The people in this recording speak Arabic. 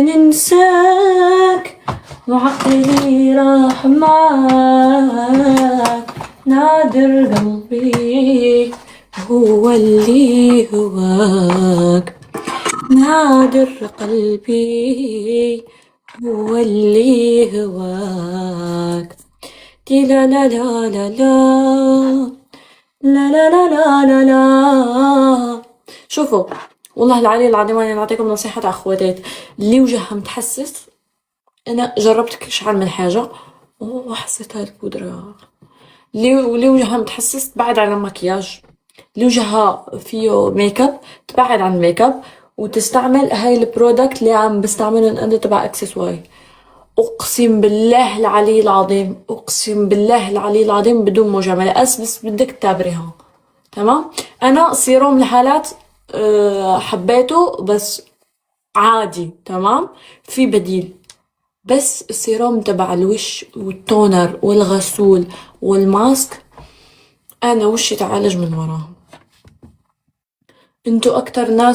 ننساك وعقلي راح معاك، نادر قلبي هو اللي هواك، نادر قلبي هو اللي هواك. دي لا لا لا لا لا لا لا لا لا لا. شوفوا والله العلي العظيم انا نعطيكم نصيحة تاع خواتات اللي وجهها متحسس. انا جربت كشحال من حاجة وحسيت هاد البودرة اللي وجهها متحسس تبعد على المكياج، اللي وجهها فيه ميك اب تبعد عن الميك اب وتستعمل هاي البرودكت اللي عم بستعملهم انا تبع اكسسواري. اقسم بالله العلي العظيم، اقسم بالله العلي العظيم بدون مجاملة، بس بدك تتابريها. تمام. انا سيروم الحالات حبيته بس عادي. تمام. في بديل، بس السيروم تبع الوش والتونر والغسول والماسك انا وشي تعالج من وراهم. انتو اكتر ناس